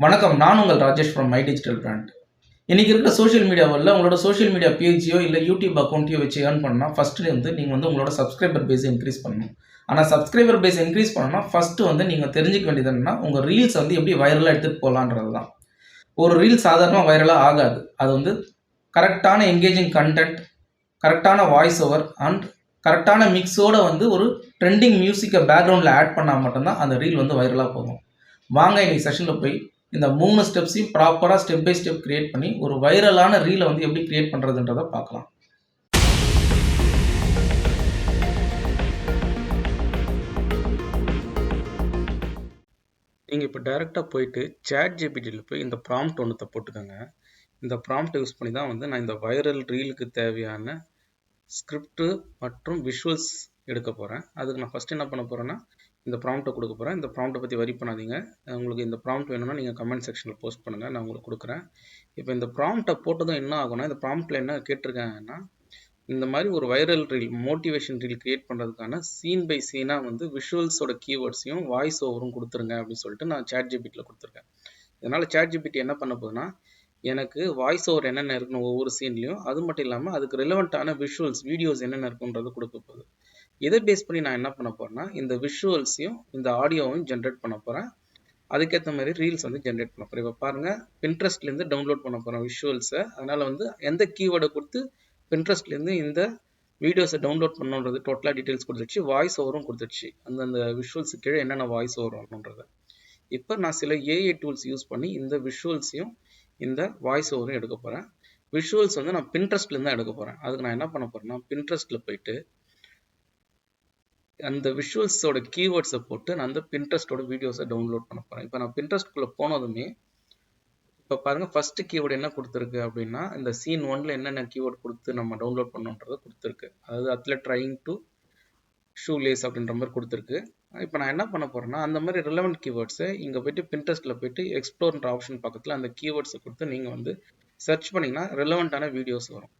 வணக்கம். நான் உங்கள் Rajesh from my digital brand. இன்னைக்கு இருக்கிற சோஷியல் மீடியாவில் உங்களோட சோஷியல் மீடியா பேஜையோ இல்லை யூடியூப் அக்கௌண்ட்டையோ வச்சு ஏர்ன் பண்ணால் ஃபஸ்ட்டு நீங்கள் உங்களோட சப்ஸ்கிரைபர் பேஸை இன்க்ரீஸ் பண்ணணும். ஆனால் சப்ஸ்கிரைபர் பேஸ் இன்க்ரீஸ் பண்ணணும்னா ஃபஸ்ட்டு நீங்கள் தெரிஞ்சுக்க வேண்டியது என்னன்னா, உங்கள் ரீல்ஸ் எப்படி வைரலாக எடுத்துகிட்டு போகலான்றது தான். ஒரு ரீல் சாதாரணமாக வைரலாக ஆகாது. அது கரெக்டான என்கேஜிங் கண்டென்ட், கரெக்டான வாய்ஸ் ஓவர் அண்ட் கரெக்டான மிக்ஸோட ஒரு ட்ரெண்டிங் மியூசிக்கை பேக்ரவுண்டில் ஆட் பண்ணால் மட்டும்தான் அந்த ரீல் வைரலாக போகும். வாங்க இன்னைக்கு செஷனில் போய் இந்த 3 ஸ்டெப்ஸையும் ப்ராப்பராக ஸ்டெப் பை ஸ்டெப் கிரியேட் பண்ணி ஒரு வைரலான ரீலை எப்படி கிரியேட் பண்ணுறதுன்றதை பார்க்கலாம். நீங்கள் இப்போ டைரெக்டாக போயிட்டு சேட் ஜிபிடியில் போய் இந்த ப்ராம்ப்ட் ஒன்றத்தை போட்டுக்கோங்க. இந்த ப்ராம்ப்ட் யூஸ் பண்ணி தான் நான் இந்த வைரல் ரீலுக்கு தேவையான ஸ்கிரிப்டு மற்றும் விஷுவல்ஸ் எடுக்க போகிறேன். அதுக்கு நான் ஃபஸ்ட்டு என்ன பண்ண போகிறேன்னா, இந்த ப்ராம்ப்ட்டை கொடுக்க போகிறேன். இந்த ப்ராம்ப்ட்டை பற்றி வரி பண்ணாதீங்க. உங்களுக்கு இந்த ப்ராம்ப்ட் வேணும்னா நீங்கள் கமெண்ட் செக்ஷனில் போஸ்ட் பண்ணுங்கள், நான் உங்களுக்கு கொடுக்குறேன். இப்போ இந்த ப்ராம்ப்ட்டை போட்டதும் என்ன ஆகும்னா, இந்த ப்ராம்ப்ட்டில் என்ன கேட்டிருக்காங்கன்னா, இந்த மாதிரி ஒரு viral reel, motivation reel create பண்ணுறதுக்கான சீன் பை சீனாக விஷுவல்ஸோட கீவேர்ட்ஸையும் வாய்ஸ் ஓவரும் கொடுத்துருங்க அப்படின்னு சொல்லிட்டு நான் சேட் ஜிபிடியில் கொடுத்துருக்கேன். இதனால் சேட் ஜிபிடி என்ன பண்ண போகுதுன்னா, எனக்கு வாய்ஸ் ஓவர் என்னென்ன இருக்கணும் ஒவ்வொரு சீன்லையும், அது மட்டும் இல்லாமல் அதுக்கு ரிலவெண்ட்டான விஷுவல்ஸ் வீடியோஸ் என்னென்ன இருக்குன்றது கொடுக்க போகுது. இதை பேஸ் பண்ணி நான் என்ன பண்ண போறேன்னா, இந்த விஷுவல்ஸையும் இந்த ஆடியோவையும் ஜென்ரேட் பண்ண போகிறேன். அதுக்கேற்ற மாதிரி ரீல்ஸ் ஜென்ரேட் பண்ண போகிறேன். இப்போ பாருங்கள், பின்ட்ரெஸ்ட்லேருந்து டவுன்லோட் பண்ண போகிறேன் விஷுவல்ஸை. அதனால் எந்த கீவேர்டை கொடுத்து பின்ட்ரெஸ்ட்லேருந்து இந்த வீடியோஸை டவுன்லோட் பண்ணுன்றது டோட்டலாக டீட்டெயில்ஸ் கொடுத்துருச்சு, வாய்ஸ் ஓவரும் கொடுத்துருச்சு. அந்தந்த விஷுவல்ஸு கீழே என்னென்ன வாய்ஸ் ஓவர் வரணுன்றதை. இப்போ நான் சில ஏஐ டூல்ஸ் யூஸ் பண்ணி இந்த விஷுவல்ஸையும் இந்த வாய்ஸ் ஓவரும் எடுக்க போகிறேன். விஷுவல்ஸ் நான் பின்ட்ரெஸ்ட்லேருந்து தான் எடுக்க போகிறேன். அதுக்கு நான் என்ன பண்ண போகிறேன்னா, பின்ட்ரெஸ்ட்டில் போயிட்டு அந்த விஷுவல்ஸோட கீவேர்ட்ஸை போட்டு நான் அந்த பின்ட்ரெஸ்ட்டோட வீடியோஸை டவுன்லோட் பண்ண போகிறேன். இப்போ நான் பின்ட்ரெஸ்ட்குள்ளே போனதுமே இப்போ பாருங்கள், ஃபஸ்ட்டு கீவேர்டு என்ன கொடுத்துருக்கு அப்படின்னா, இந்த சீன் 1ல் என்னென்ன கீவேர்டு கொடுத்து நம்ம டவுன்லோட் பண்ணோன்றதை கொடுத்துருக்கு. அதாவது athlete trying to shoe lace அப்படின்ற மாதிரி கொடுத்துருக்கு. இப்போ நான் என்ன பண்ண போகிறேன்னா, அந்த மாதிரி ரிலவெண்ட் கீவேர்ட்ஸை இங்கே போய்ட்டு பின்ட்ரெஸ்ட்டில் போய்ட்டு எக்ஸ்ப்ளோர்ன்ற ஆப்ஷன் பக்கத்தில் அந்த கீவேர்ட்ஸை கொடுத்து நீங்கள் சர்ச் பண்ணிங்கன்னா ரிலவெண்ட்டான வீடியோஸ் வரும்.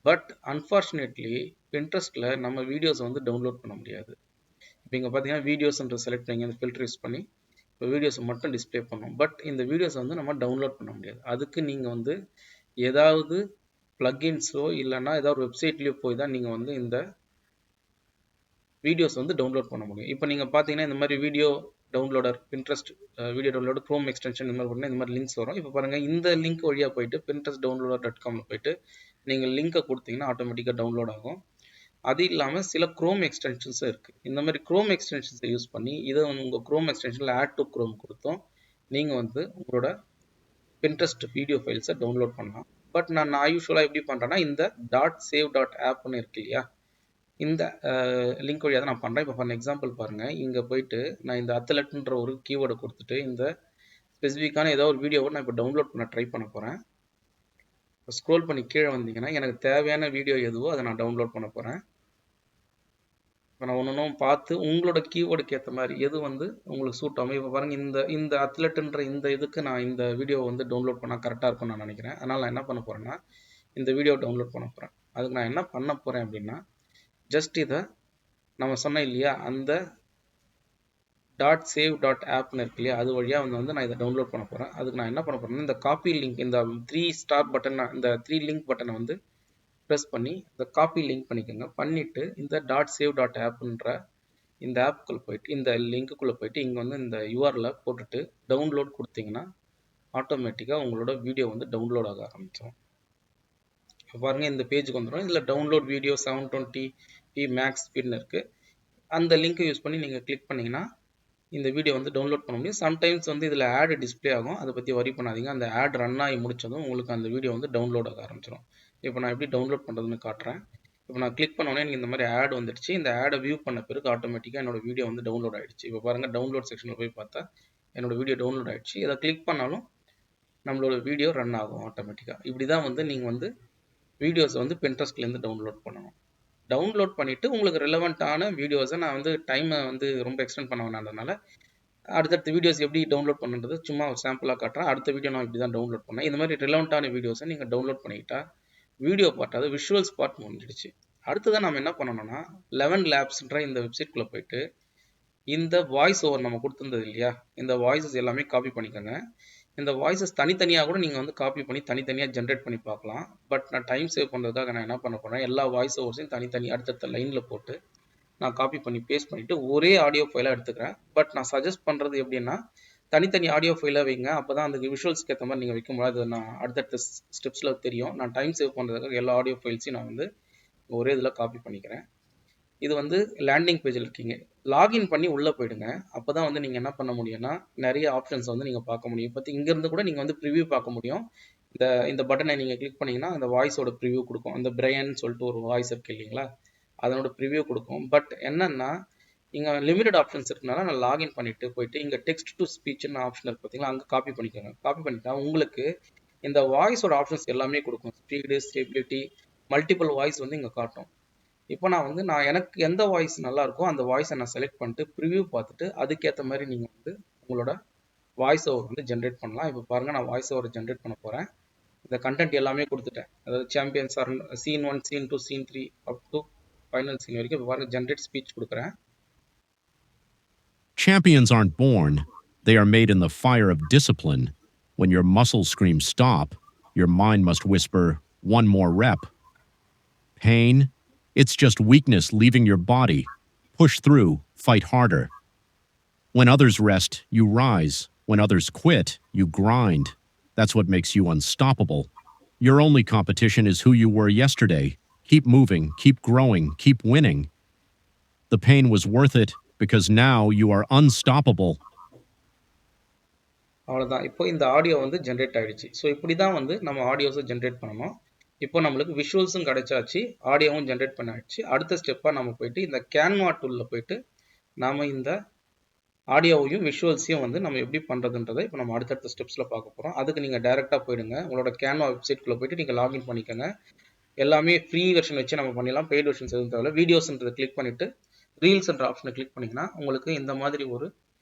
பட் அன்ஃபார்ச்சுனேட்லி பின்ட்ரெஸ்ட்டில் நம்ம வீடியோஸை டவுன்லோட் பண்ண முடியாது. இப்போ இங்கே பார்த்தீங்கன்னா வீடியோஸ்ன்ற செலக்ட் பண்ணி அந்த ஃபில்டர் யூஸ் பண்ணி இப்போ வீடியோஸை மட்டும் டிஸ்பிளே பண்ணோம். பட் இந்த வீடியோஸை நம்ம டவுன்லோட் பண்ண முடியாது. அதுக்கு நீங்கள் ஏதாவது ப்ளக்இன்ஸோ இல்லைன்னா ஏதாவது வெப்சைட்லேயோ போய் தான் நீங்கள் இந்த வீடியோஸ் டவுன்லோட் பண்ண முடியும். இப்போ நீங்கள் பார்த்தீங்கன்னா இந்த மாதிரி video downloader, Pinterest video downloader, Chrome extension இந்த மாதிரி பண்ணால் இந்த மாதிரி லிங்க்ஸ் வரும். இப்போ பாருங்கள், இந்த லிங்க் வழியாக போயிட்டு pinterestdownloader.com போயிட்டு நீங்கள் லிங்கை கொடுத்தீங்கன்னா ஆட்டோமேட்டிக்காக டவுன்லோட் ஆகும். அது இல்லாமல் சில க்ரோம் எக்ஸ்டென்ஷன்ஸும் இருக்குது. இந்த மாதிரி க்ரோம் எக்ஸ்டென்ஷன்ஸை யூஸ் பண்ணி இதை உங்கள் க்ரோம் எக்ஸ்டென்ஷனில் ஆட் டு க்ரோம் கொடுத்தோம் நீங்கள் உங்களோட பின்ட்ரெஸ்ட் வீடியோ ஃபைல்ஸை டவுன்லோட் பண்ணலாம். பட் நான் யூஸ்வலாக எப்படி பண்ணுறேன்னா, இந்த .save.appன்னு இருக்கு இல்லையா, இந்த லிங்க் வழியாக தான் நான் பண்ணுறேன். இப்போ ஃபார் எக்ஸாம்பிள் பாருங்கள், இங்கே போயிட்டு நான் இந்த அத்லெட்ன்ற ஒரு கீவேர்டை கொடுத்துட்டு இந்த ஸ்பெசிஃபிக்கான ஏதோ ஒரு வீடியோவை நான் இப்போ டவுன்லோட் பண்ண ட்ரை பண்ண போகிறேன். இப்போ ஸ்க்ரோல் பண்ணி கீழே வந்தீங்கன்னா எனக்கு தேவையான வீடியோ எதுவோ அதை நான் டவுன்லோட் பண்ண போகிறேன். இப்போ நான் ஒன்றும் பார்த்து உங்களோட கீவேர்டுக்கு ஏற்ற மாதிரி எது உங்களுக்கு சூட் ஆகும். இப்போ பாருங்கள், இந்த அத்லெட்டுன்ற இந்த இதுக்கு நான் இந்த வீடியோ டவுன்லோட் பண்ணால் கரெக்டாக இருக்கும்னு நான் நினைக்கிறேன். அதனால் நான் என்ன பண்ண போகிறேன்னா, இந்த வீடியோ டவுன்லோட் பண்ண போகிறேன். அதுக்கு நான் என்ன பண்ண போகிறேன் அப்படின்னா, ஜஸ்ட் இதை நம்ம சொன்னேன் இல்லையா, அந்த .save.appன்னு இருக்கு இல்லையா, அது வழியாக நான் இதை டவுன்லோட் பண்ண போகிறேன். அதுக்கு நான் என்ன பண்ண போகிறேன்னா, இந்த காப்பி லிங்க், இந்த 3 ஸ்டார் பட்டன், இந்த 3 லிங்க் பட்டனை ப்ரெஸ் பண்ணி இந்த காப்பி லிங்க் பண்ணிக்கோங்க. பண்ணிவிட்டு இந்த .save.appன்ற இந்த ஆப்புக்குள்ளே போயிட்டு இந்த லிங்க்குள்ளே போயிட்டு இங்கே இந்த URL போட்டுட்டு டவுன்லோட் கொடுத்தீங்கன்னா ஆட்டோமேட்டிக்காக உங்களோட வீடியோ டவுன்லோட் ஆக ஆரம்பிச்சிடும். பாருங்கள், இந்த பேஜுக்கு வந்துடும். இதில் டவுன்லோட் வீடியோ 720p மேக்ஸ் ஸ்பீட்னு இருக்குது. அந்த லிங்க்கை யூஸ் பண்ணி நீங்கள் கிளிக் பண்ணிங்கன்னா இந்த வீடியோ டவுன்லோட் பண்ண முடியும். சம்டைம்ஸ் இதில் ஆட் டிஸ்பிளே ஆகும், அதை பற்றி வரி பண்ணாதீங்க. அந்த ஆட் ரன் ஆகி முடிச்சதும் உங்களுக்கு அந்த வீடியோ டவுன்லோட் ஆக ஆரம்பிச்சிடும். இப்போ நான் எப்படி டவுன்லோட் பண்ணுறதுன்னு காட்டுறேன். இப்போ நான் கிளிக் பண்ணோன்னே எனக்கு இந்த மாதிரி ஆட் வந்துடுச்சு. இந்த ஆடை வியூ பண்ண பிறகு ஆட்டோமேட்டிக்காக என்னோட வீடியோ டவுன்லோட் ஆகிடுச்சு. இப்போ பாருங்கள், டவுன்லோட் செக்ஷனில் போய் பார்த்தா என்னோட வீடியோ டவுன்லோட் ஆகிடுச்சு. இதை கிளிக் பண்ணாலும் நம்மளோட வீடியோ ரன் ஆகும் ஆட்டோமேட்டிக்காக. இப்படி தான் நீங்கள் வீடியோஸை பின்ட்ரெஸ்ட்லேருந்து டவுன்லோட் பண்ணணும். டவுன்லோட் பண்ணிவிட்டு உங்களுக்கு ரிலவெண்ட்டான வீடியோஸை நான் டைமை ரொம்ப எக்ஸ்டெண்ட் பண்ண வேணான்றதுனால அடுத்தடுத்த வீடியோஸ் எப்படி டவுன்லோட் பண்ணுறது சும்மா ஒரு சாம்பிளாக காட்டுறேன். அடுத்த வீடியோ நான் இப்படி தான் டவுன்லோட் பண்ணேன். இந்த மாதிரி ரிலவெண்ட்டான வீடியோஸை நீங்கள் டவுன்லோட் பண்ணிக்கிட்டா வீடியோ பார்ட், அதாவது விஷுவல்ஸ் பார்ட் முடிஞ்சிடுச்சு. அடுத்ததான் நம்ம என்ன பண்ணணும்னா, 11 லேப்ஸ்ன்ற இந்த வெப்சைட்குள்ளே போயிட்டு இந்த வாய்ஸ் ஓவர் நம்ம கொடுத்துருந்தது இல்லையா, இந்த வாய்ஸஸ் எல்லாமே காப்பி பண்ணிக்கோங்க. இந்த வாய்ஸஸ் தனித்தனியாக கூட நீங்கள் வந்து காப்பி பண்ணி தனித்தனியாக ஜென்ரேட் பண்ணி பார்க்கலாம். பட் நான் டைம் சேவ் பண்ணுறதுக்காக நான் என்ன பண்ண போகிறேன், எல்லா வாய்ஸ் ஓவர்ஸையும் தனித்தனி அடுத்தடுத்த லைனில் போட்டு நான் காப்பி பண்ணி பேஸ்ட் பண்ணிவிட்டு ஒரே ஆடியோ ஃபைலாக எடுத்துக்கிறேன். பட் நான் சஜஸ்ட் பண்ணுறது எப்படின்னா, தனித்தனி ஆடியோ ஃபைலாக வைங்க. அப்போ தான் அந்த விஷுவல்ஸ்க்கு ஏற்ற மாதிரி நீங்கள் வைக்கும்போது அது நான் அடுத்தடுத்த ஸ்டெப்ஸில் தெரியும். நான் டைம் சேவ் பண்ணுறதுக்காக எல்லா ஆடியோ ஃபைல்ஸையும் நான் வந்து ஒரே இதில் காப்பி பண்ணிக்கிறேன். இது வந்து லேண்டிங் பேஜில் இருக்கீங்க. லாகின் பண்ணி உள்ளே போயிடுங்க. அப்போ தான் வந்து நீங்கள் என்ன பண்ண முடியும்னா, நிறைய ஆப்ஷன்ஸ் வந்து நீங்கள் பார்க்க முடியும். இப்போ இங்கேருந்து கூட நீங்கள் வந்து ப்ரிவ்யூ பார்க்க முடியும். இந்த பட்டனை நீங்கள் கிளிக் பண்ணிங்கன்னா அந்த வாய்ஸோட ப்ரிவ்யூ கொடுக்கும். அந்த பிரையன் சொல்லிட்டு ஒரு வாய்ஸ் இருக்கு இல்லைங்களா, அதனோட ப்ரிவ்யூ கொடுக்கும். பட் என்னன்னா, இங்கே லிமிடெட் ஆப்ஷன்ஸ் இருக்கனால நான் லாகின் பண்ணிட்டு போயிட்டு இங்கே டெக்ஸ்ட் டு ஸ்பீச்னு ஆப்ஷன் இருக்கு பார்த்தீங்களா, அங்கே காப்பி பண்ணிக்கோங்க. காப்பி பண்ணிட்டா உங்களுக்கு இந்த வாய்ஸோட ஆப்ஷன்ஸ் எல்லாமே கொடுக்கும். ஸ்பீடு, ஸ்டெபிலிட்டி, மல்டிபிள் வாய்ஸ் வந்து இங்கே காட்டும். இப்போ நான் எனக்கு எந்த வாய்ஸ் நல்லா இருக்கோ அந்த வாய்ஸை நான் செலக்ட் பண்ணிட்டு ப்ரிவ்யூ பார்த்துட்டு அதுக்கேற்ற மாதிரி நீங்கள் வந்து உங்களோட வாய்ஸ் ஓவர் வந்து ஜென்ரேட் பண்ணலாம். இப்போ பாருங்கள், நான் வாய்ஸ் ஓவர் ஜென்ரேட் பண்ண போகிறேன். இந்த கண்டென்ட் எல்லாமே கொடுத்துட்டேன். அதாவது champions are scene 1, scene 2, scene 3 up to final scene வரைக்கும். இப்போ பாருங்கள், ஜென்ரேட் ஸ்பீச் கொடுக்குறேன். Champions aren't born, they are made in the fire of discipline. When your muscles scream stop, your mind must whisper, one more rep. Pain? It's just weakness leaving your body. Push through, fight harder. When others rest, you rise. When others quit, you grind. That's what makes you unstoppable. Your only competition is who you were yesterday. Keep moving, keep growing, keep winning. The pain was worth it because now you are unstoppable. அவ்வளோதான். இப்போ இந்த audio வந்து generate ஆகிடுச்சு. So இப்படி தான் வந்து நம்ம ஆடியோஸை generate பண்ணணும். இப்போ நம்மளுக்கு விஷுவல்ஸும் கிடைச்சாச்சு, ஆடியோவும் ஜென்ரேட் பண்ணாச்சு. அடுத்த ஸ்டெப்பாக நம்ம போயிட்டு இந்த கேன்வா டூலில் போயிட்டு நாம் இந்த ஆடியோவையும் விஷுவல்ஸையும் வந்து நம்ம எப்படி பண்ணுறதுன்றதை இப்போ நம்ம அடுத்தடுத்த ஸ்டெப்ஸில் பார்க்க போகிறோம். அதுக்கு நீங்கள் டைரெக்டாக போயிடுங்க. உங்களோட கேன்வா வெப்சைட்குள்ளே போயிட்டு நீங்கள் லாகின் பண்ணிக்கோங்க. எல்லாமே ஃப்ரீ வெர்ஷன் வச்சு நம்ம பண்ணிடலாம். பெய்ட் வெர்ஷன்ஸ் எதுவும் தேவையில்ல. வீடியோஸ்ன்றதை கிளிக் பண்ணிவிட்டு ரீல்ஸ்ன்ற ஆப்ஷனை கிளிக் பண்ணிங்கன்னா உங்களுக்கு இந்த மாதிரி ஒரு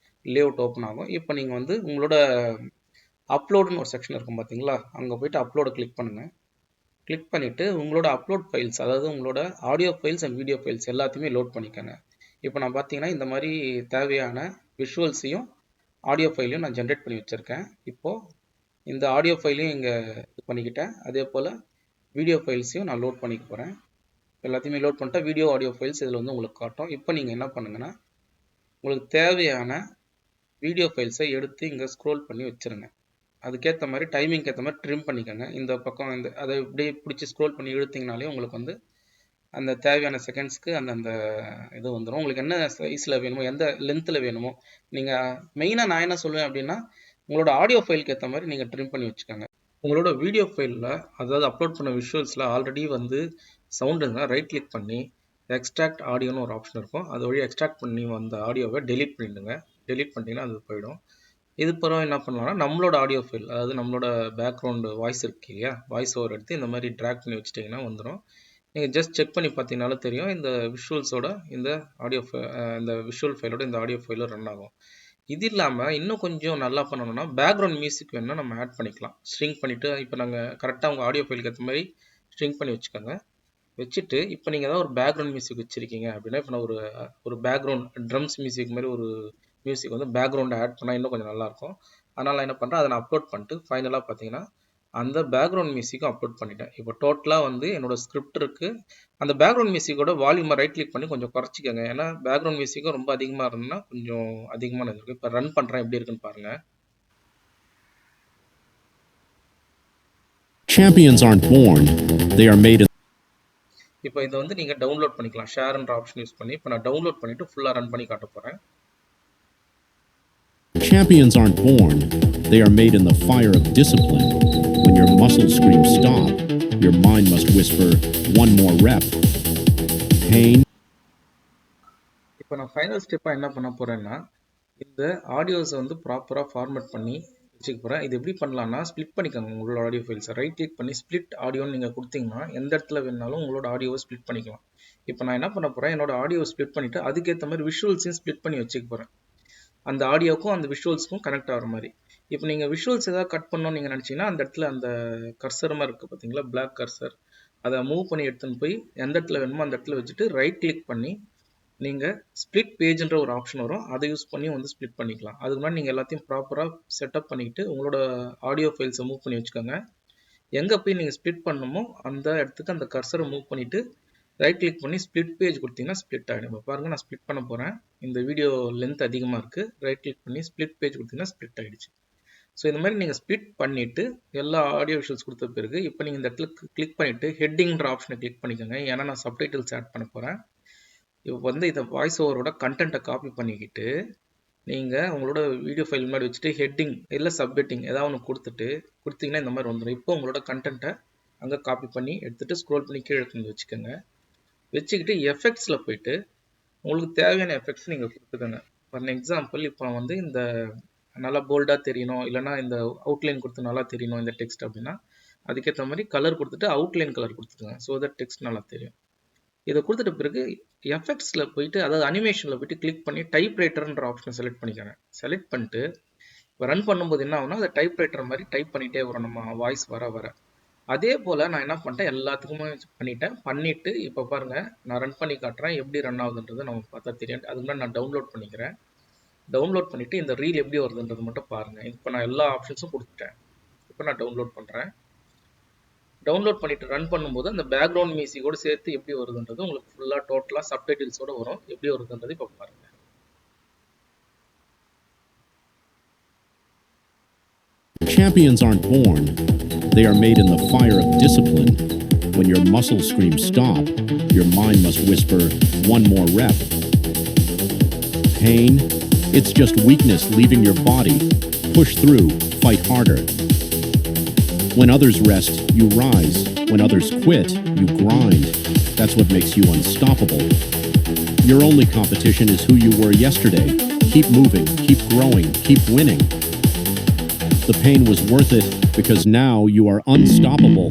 லேஅவுட் ஓப்பன் ஆகும். இப்போ நீங்கள் வந்து உங்களோட அப்லோடுன்னு ஒரு செக்ஷன் இருக்கும் பார்த்தீங்களா, அங்கே போய்ட்டு அப்லோடை கிளிக் பண்ணுங்கள். கிளிக் பண்ணிவிட்டு உங்களோட அப்லோட் ஃபைல்ஸ், அதாவது உங்களோட audio files and video files எல்லாத்தையுமே லோட் பண்ணிக்கோங்க. இப்போ நான் பார்த்தீங்கன்னா இந்த மாதிரி தேவையான விஷுவல்ஸையும் ஆடியோ ஃபைலையும் நான் ஜென்ரேட் பண்ணி வச்சுருக்கேன். இப்போது இந்த ஆடியோ ஃபைலையும் இங்கே இது பண்ணிக்கிட்டேன். அதே போல் வீடியோ ஃபைல்ஸையும் நான் லோட் பண்ணிக்க போகிறேன். எல்லாத்தையுமே லோட் பண்ணிட்டா வீடியோ ஆடியோ ஃபைல்ஸ் இதில் வந்து உங்களுக்கு காட்டும். இப்போ நீங்கள் என்ன பண்ணுங்கன்னா, உங்களுக்கு தேவையான வீடியோ ஃபைல்ஸை எடுத்து இங்கே ஸ்க்ரோல் பண்ணி வச்சுருங்க. அதுக்கேற்ற மாதிரி டைமிங்க்கு ஏற்ற மாதிரி ட்ரிம் பண்ணிக்கோங்க. இந்த பக்கம் அதை இப்படியே பிடிச்சி ஸ்க்ரோல் பண்ணி இழுத்திங்கனாலே உங்களுக்கு வந்து அந்த தேவையான செகண்ட்ஸ்க்கு அந்த இது வந்துடும். உங்களுக்கு என்ன சைஸில் வேணுமோ, எந்த லென்த்தில் வேணுமோ, நீங்கள் மெயினாக நான் என்ன சொல்லுவேன் அப்படின்னா, உங்களோட ஆடியோ ஃபைலுக்கு ஏற்ற மாதிரி நீங்கள் ட்ரிம் பண்ணி வச்சுக்கோங்க. உங்களோட வீடியோ ஃபைலில், அதாவது அப்லோட் பண்ண விஷுவல்ஸில் ஆல்ரெடி வந்து சவுண்ட் இருந்தால் ரைட் கிளிக் பண்ணி எக்ஸ்ட்ராக்ட் ஆடியோன்னு ஒரு ஆப்ஷன் இருக்கும். அது வழி எக்ஸ்ட்ராக்ட் பண்ணி வந்த ஆடியோவை டெலீட் பண்ணிடுங்க. டெலீட் பண்ணிட்டீங்கன்னா அது போயிடும். இது பிறகு என்ன பண்ணலாம்னா, நம்மளோட ஆடியோ ஃபைல், அதாவது நம்மளோட பேக்ரவுண்டு வாய்ஸ் இருக்கு இல்லையா, வாய்ஸ் ஓவர் எடுத்து இந்த மாதிரி ட்ராக் பண்ணி வச்சுட்டிங்கன்னா வந்துடும். நீங்கள் ஜஸ்ட் செக் பண்ணி பார்த்தீங்கனாலும் தெரியும், இந்த விஷுவல்ஸோட இந்த ஆடியோ இந்த விஷுவல் ஃபைலோட இந்த ஆடியோ ஃபைலும் ரன் ஆகும். இது இல்லாமல் இன்னும் கொஞ்சம் நல்லா பண்ணணும்னா பேக்ரவுண்ட் மியூசிக் வேணும்னா நம்ம ஆட் பண்ணிக்கலாம். ஸ்ட்ரிங் பண்ணிவிட்டு இப்போ நாங்கள் கரெக்டாக உங்கள் ஆடியோ ஃபைலுக்கு ஏற்ற மாதிரி ஸ்ட்ரிங் பண்ணி வச்சுக்கோங்க. வச்சுட்டு இப்போ நீங்கள் ஏதாவது ஒரு பேக்ரவுண்ட் மியூசிக் வச்சுருக்கீங்க அப்படின்னா, இப்போ நான் ஒரு பேக்ரவுண்ட் ட்ரம்ஸ் மியூசிக் மாதிரி ஒரு மியூசிக் வந்து பேக்ரவுண்டை ஆட் பண்ணால் இன்னும் கொஞ்சம் நல்லாயிருக்கும். அதனால் நான் என்ன பண்ணுறேன், அதை நான் அப்லோட் பண்ணிட்டு ஃபைனலாக பார்த்தீங்கன்னா அந்த பேக்ரவுண்ட் மியூசிக்கும் அப்லோட் பண்ணிட்டேன். இப்போ டோட்டலாக வந்து என்னோடய ஸ்கிரிப்ட் இருக்குது. அந்த பேக்ரவுண்ட் மியூசிக்கோட வால்யூமை ரைட் கிளிக் பண்ணி கொஞ்சம் குறைச்சிக்கோங்க. ஏன்னா பேக்ரவுண்ட் மியூசிக்கும் ரொம்ப அதிகமாக இருந்ததுன்னா கொஞ்சம் அதிகமாக இருக்குது. இப்போ ரன் பண்ணுறேன், எப்படி இருக்குன்னு பாருங்கள். Champions aren't born, they are made in. இப்போ இதை வந்து நீங்கள் டவுன்லோட் பண்ணிக்கலாம். ஷேர்ன்ற ஆப்ஷன் யூஸ் பண்ணி இப்போ நான் டவுன்லோட் பண்ணிவிட்டு ஃபுல்லாக ரன் பண்ணி காட்ட போகிறேன். Champions aren't born, they are made in the fire of discipline. When your muscles scream stop, your mind must whisper, one more rep. Pain. இப்போ நான் ஃபைனல் ஸ்டெப்பாக என்ன பண்ண போகிறேன்னா, இந்த ஆடியோஸை வந்து ப்ராப்பராக ஃபார்மேட் பண்ணி வச்சுக்க போகிறேன். இது எப்படி பண்ணலான்னா, ஸ்ப்ளிட் பண்ணிக்கோங்க உங்களோட ஆடியோ ஃபைல்ஸை. ரைட் கிளிக் பண்ணி ஸ்ப்ளிட் ஆடியோன்னு நீங்கள் கொடுத்தீங்கன்னா எந்த இடத்துல வேணாலும் உங்களோட ஆடியோவை ஸ்ப்ளிட் பண்ணிக்கலாம். இப்போ நான் என்ன பண்ண போகிறேன், என்னோட ஆடியோவை ஸ்ப்ளிட் பண்ணிவிட்டு அதுக்கேற்ற மாதிரி விஷுவல்ஸையும் ஸ்ப்ளிட் பண்ணி வச்சுக்க போகிறேன். அந்த ஆடியோக்கும் அந்த விஷுவல்ஸ்க்கும் கனெக்ட் ஆகிற மாதிரி. இப்போ நீங்கள் விஷுவல்ஸ் ஏதாவது கட் பண்ணணும்னு நீங்கள் நினச்சிங்கன்னா அந்த இடத்துல அந்த கர்சர் மாதிரி இருக்குது பார்த்தீங்களா, பிளாக் கர்சர், அதை மூவ் பண்ணி எடுத்துன்னு போய் எந்த இடத்துல வேணுமோ அந்த இடத்துல வச்சுட்டு ரைட் கிளிக் பண்ணி நீங்கள் ஸ்ப்ளிட் பேஜ்ன்ற ஒரு ஆப்ஷன் வரும், அதை யூஸ் பண்ணி வந்து ஸ்ப்ளிட் பண்ணிக்கலாம். அதுக்கு முன்னாடி நீங்கள் எல்லாத்தையும் ப்ராப்பராக செட்டப் பண்ணிக்கிட்டு உங்களோட ஆடியோ ஃபைல்ஸை மூவ் பண்ணி வச்சுக்கோங்க. எங்கே போய் நீங்கள் ஸ்ப்ளிட் பண்ணணுமோ அந்த இடத்துக்கு அந்த கர்சரை மூவ் பண்ணிவிட்டு ரைட் கிளிக் பண்ணி ஸ்ப்ளிட் பேஜ் கொடுத்தீங்கன்னா ஸ்ப்ளிட் ஆகிடும். இப்போ பாருங்கள், நான் ஸ்ப்ளிட் பண்ண போகிறேன். இந்த வீடியோ லென்த் அதிகமாக இருக்குது. ரைட் கிளிக் பண்ணி ஸ்ப்ளிட் பேஜ் கொடுத்தீங்கன்னா ஸ்ப்ளிட் ஆகிடுச்சு. ஸோ இந்த மாதிரி நீங்கள் ஸ்ப்ளிட் பண்ணிவிட்டு எல்லா ஆடியோ விஷுவல்ஸ் கொடுத்த பிறகு இப்போ நீங்கள் இந்த இடத்துல கிளிக் பண்ணிவிட்டு ஹெட்டிங்ன்ற ஆப்ஷனை கிளிக் பண்ணிக்கோங்க. ஏன்னா நான் சப்டைட்டில்ஸ் ஆட் பண்ண போகிறேன். இப்போ வந்து இதை வாய்ஸ் ஓவரோட கண்டென்ட்டை காப்பி பண்ணிக்கிட்டு நீங்கள் உங்களோட வீடியோ ஃபைல் முன்னாடி வச்சுட்டு ஹெட்டிங் இல்லை சப்ஹெட்டிங் ஏதாவது ஒன்று கொடுத்தீங்கன்னா இந்த மாதிரி வந்துடும். இப்போ உங்களோட கண்டென்ட்டை அங்கே காப்பி பண்ணி எடுத்துகிட்டு ஸ்க்ரோல் பண்ணி கீழே எடுத்து வச்சுக்கோங்க. வச்சுக்கிட்டு எஃபெக்ட்ஸில் போயிட்டு உங்களுக்கு தேவையான எஃபெக்ட்ஸ் நீங்கள் கொடுத்துக்கோங்க. ஃபார் எக்ஸாம்பிள் இப்போ வந்து இந்த நல்லா போல்டாக தெரியணும், இல்லைனா இந்த அவுட்லைன் கொடுத்து நல்லா தெரியணும் இந்த டெக்ஸ்ட் அப்படின்னா அதுக்கேற்ற மாதிரி கலர் கொடுத்துட்டு அவுட்லைன் கலர் கொடுத்துக்கோங்க. ஸோ தட் டெக்ஸ்ட் நல்லா தெரியும். இதை கொடுத்துட்ட பிறகு எஃபெக்ட்ஸில் போயிட்டு, அதாவது அனிமேஷனில் போயிட்டு கிளிக் பண்ணி டைப்ரைட்டர்ன்ற ஆப்ஷனை செலக்ட் பண்ணிக்கோங்க. செலக்ட் பண்ணிட்டு இப்போ ரன் பண்ணும்போது என்ன ஆகுனா அதை டைப்ரைட்டர் மாதிரி டைப் பண்ணிகிட்டே வரும் நம்ம வாய்ஸ் வர வர. அதே போல் நான் என்ன பண்ணிட்டேன், எல்லாத்துக்குமே பண்ணிவிட்டு இப்போ பாருங்கள் நான் ரன் பண்ணி காட்டுறேன். எப்படி ரன் ஆகுதுன்றது நம்ம பார்த்தா தெரியும். அதுக்கு முன்னாடி நான் டவுன்லோட் பண்ணிக்கிறேன். டவுன்லோட் பண்ணிவிட்டு இந்த ரீல் எப்படி வருதுன்றது மட்டும் பாருங்கள். இப்போ நான் எல்லா ஆப்ஷன்ஸும் கொடுத்துட்டேன். இப்போ நான் டவுன்லோட் பண்ணுறேன். டவுன்லோட் பண்ணிவிட்டு ரன் பண்ணும்போது அந்த பேக்ரவுண்ட் மியூசிக்கோடு சேர்த்து எப்படி வருதுன்றது உங்களுக்கு ஃபுல்லாக டோட்டலாக சப்டைட்டில்ஸோடு வரும். எப்படி வருதுன்றது இப்போ பாருங்கள். Champions aren't born. They are made in the fire of discipline. When your muscles scream stop, your mind must whisper, one more rep. Pain? It's just weakness leaving your body. Push through, fight harder. When others rest, you rise. When others quit, you grind. That's what makes you unstoppable. Your only competition is who you were yesterday. Keep moving, keep growing, keep winning. The pain was worth it because now you are unstoppable.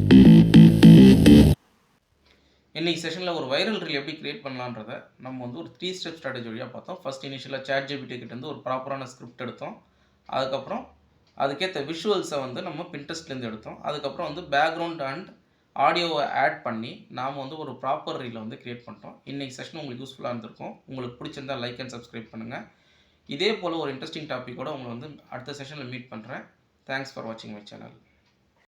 இன்னைக்கு செஷனில் ஒரு viral reel எப்படி create பண்ணலான்றதை நம்ம வந்து ஒரு 3 step strategy வழியாக பார்த்தோம். First இனிஷியலாக ChatGPT கிட்டேருந்து ஒரு ப்ராப்பரான ஸ்கிரிப்ட் எடுத்தோம். அதுக்கப்புறம் அதுக்கேற்ற விஷுவல்ஸை வந்து நம்ம பின்ட்ரெஸ்ட்லேருந்து எடுத்தோம். அதுக்கப்புறம் வந்து பேக்ரவுண்ட் அண்ட் ஆடியோவை ஆட் பண்ணி நாம் வந்து ஒரு ப்ராப்பர் ரீலை வந்து கிரியேட் பண்ணிட்டோம். இன்றைக்கி செஷன் உங்களுக்கு யூஸ்ஃபுல்லாக இருந்திருக்கும். உங்களுக்கு பிடிச்சிருந்தா லைக் அண்ட் சப்ஸ்கிரைப் பண்ணுங்கள். இதே போல் ஒரு இன்ட்ரெஸ்டிங் டாப்பிக்கோடு உங்களை வந்து அடுத்த செஷனில் மீட் பண்ணுறேன். தேங்க்ஸ் ஃபார் வாட்சிங் மை சேனல்.